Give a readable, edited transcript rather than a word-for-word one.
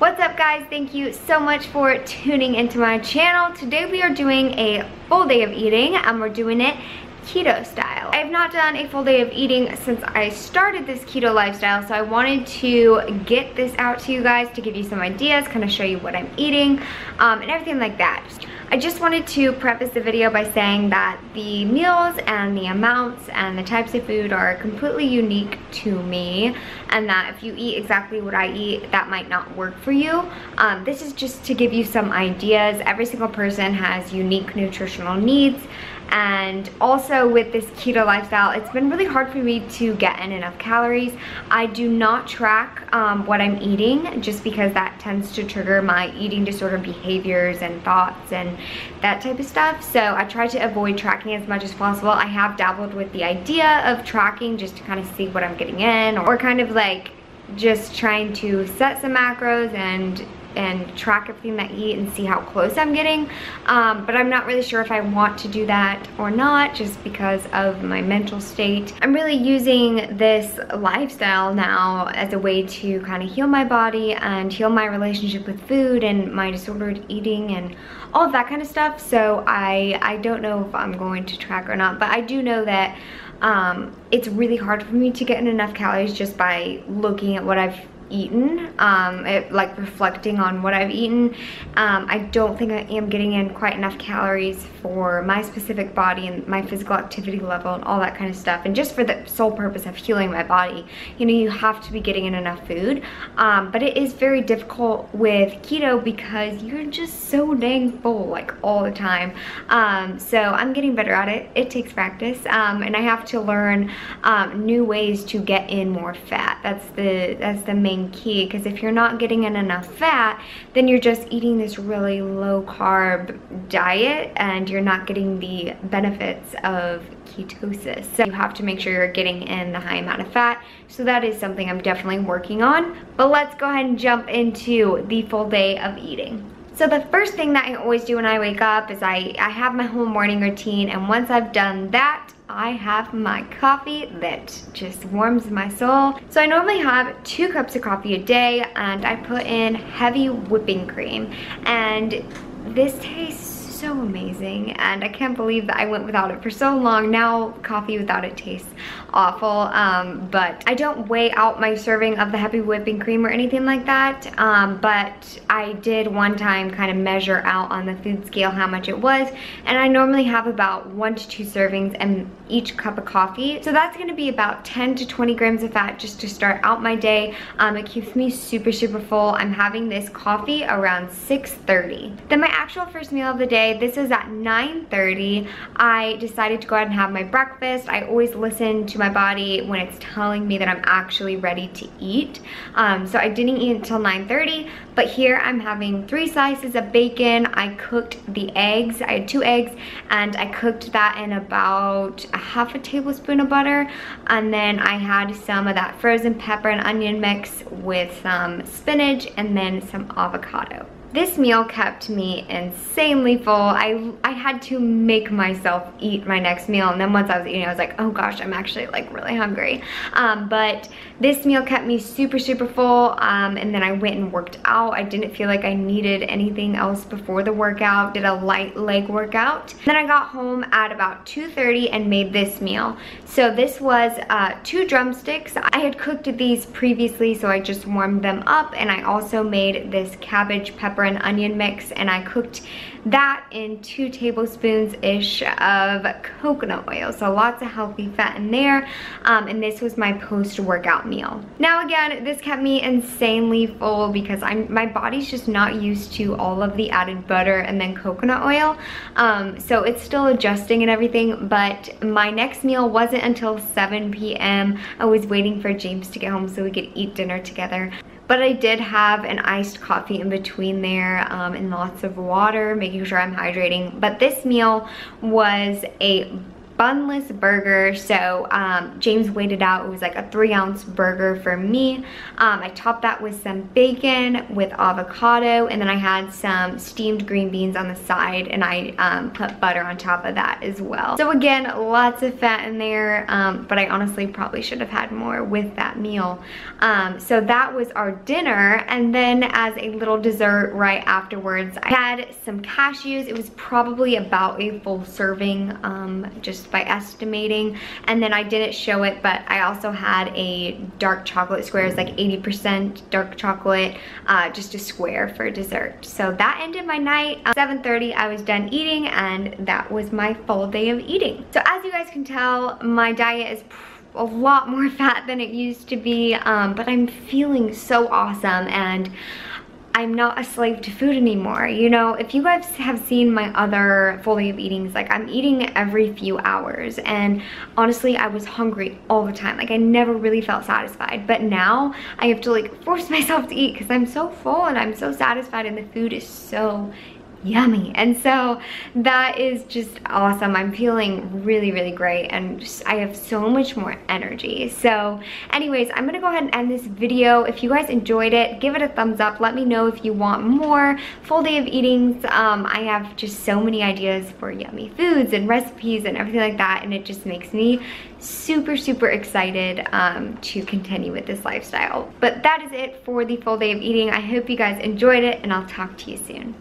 What's up guys? Thank you so much for tuning into my channel. Today we are doing a full day of eating and we're doing it keto style. I have not done a full day of eating since I started this keto lifestyle, so I wanted to get this out to you guys to give you some ideas, kind of show you what I'm eating and everything like that. I just wanted to preface the video by saying that the meals and the amounts and the types of food are completely unique to me, and that if you eat exactly what I eat, that might not work for you. This is just to give you some ideas. Every single person has unique nutritional needs, and also with this keto lifestyle, it's been really hard for me to get in enough calories. I do not track what I'm eating just because that tends to trigger my eating disorder behaviors and thoughts and that type of stuff. So I try to avoid tracking as much as possible. I have dabbled with the idea of tracking just to kind of see what I'm getting in, or kind of like just trying to set some macros and track everything that I eat and see how close I'm getting, but I'm not really sure if I want to do that or not just because of my mental state. I'm really using this lifestyle now as a way to kind of heal my body and heal my relationship with food and my disordered eating and all of that kind of stuff. So I don't know if I'm going to track or not, but I do know that it's really hard for me to get in enough calories just by looking at what I've eaten, like reflecting on what I've eaten. I don't think I am getting in quite enough calories for my specific body and my physical activity level and all that kind of stuff, and just for the sole purpose of healing my body. You know, you have to be getting in enough food, but it is very difficult with keto because you're just so dang full like all the time. So I'm getting better at it. It takes practice, and I have to learn new ways to get in more fat. That's the main key, because if you're not getting in enough fat, then you're just eating this really low carb diet and you're not getting the benefits of ketosis. So you have to make sure you're getting in the high amount of fat. So that is something I'm definitely working on. But let's go ahead and jump into the full day of eating. So the first thing that I always do when I wake up is I have my whole morning routine, and once I've done that, I have my coffee that just warms my soul. So I normally have 2 cups of coffee a day, and I put in heavy whipping cream, and this tastes so amazing, and I can't believe that I went without it for so long. Now coffee without it tastes awful, but I don't weigh out my serving of the heavy whipping cream or anything like that, but I did one time kind of measure out on the food scale how much it was, and I normally have about 1 to 2 servings in each cup of coffee. So that's going to be about 10 to 20 grams of fat just to start out my day. It keeps me super full. I'm having this coffee around 6:30. Then my actual first meal of the day, this is at 9:30. I decided to go ahead and have my breakfast. I always listen to my body when it's telling me that I'm actually ready to eat. So I didn't eat until 9:30, but here I'm having 3 slices of bacon. I cooked the eggs. I had 2 eggs, and I cooked that in about a half a tablespoon of butter, and then I had some of that frozen pepper and onion mix with some spinach and then some avocado. This meal kept me insanely full. I had to make myself eat my next meal, and then once I was eating, I was like, oh gosh, I'm actually like really hungry. But this meal kept me super full, and then I went and worked out. I didn't feel like I needed anything else before the workout. Did a light leg workout. Then I got home at about 2:30 and made this meal. So this was 2 drumsticks. I had cooked these previously, so I just warmed them up, and I also made this cabbage, pepper, and onion mix, and I cooked that in 2 tablespoons-ish of coconut oil. So lots of healthy fat in there, and this was my post-workout meal. Now again, this kept me insanely full because my body's just not used to all of the added butter and then coconut oil, so it's still adjusting and everything. But my next meal wasn't until 7 p.m. I was waiting for James to get home so we could eat dinner together. But I did have an iced coffee in between there, and lots of water, making sure I'm hydrating. But this meal was a bunless burger. So James weighed it out. It was like a 3-ounce burger for me. I topped that with some bacon with avocado, and then I had some steamed green beans on the side, and I put butter on top of that as well. So again, lots of fat in there, but I honestly probably should have had more with that meal. So that was our dinner, and then as a little dessert right afterwards, I had some cashews. It was probably about a full serving, just by estimating, and then I didn't show it, but I also had a dark chocolate square. It's like 80% dark chocolate, just a square for dessert. So that ended my night. 7:30 I was done eating, and that was my full day of eating. So as you guys can tell, my diet is a lot more fat than it used to be, but I'm feeling so awesome, and I'm not a slave to food anymore. You know, if you guys have seen my other full day of eatings, like I'm eating every few hours, and honestly I was hungry all the time. Like I never really felt satisfied, but now I have to like force myself to eat because I'm so full and I'm so satisfied, and the food is so yummy. And so that is just awesome. I'm feeling really, really great, and just, I have so much more energy. So anyways, I'm gonna go ahead and end this video. If you guys enjoyed it, give it a thumbs up. Let me know if you want more full day of eatings. I have just so many ideas for yummy foods and recipes and everything like that, and it just makes me super, super excited to continue with this lifestyle. But that is it for the full day of eating. I hope you guys enjoyed it, and I'll talk to you soon.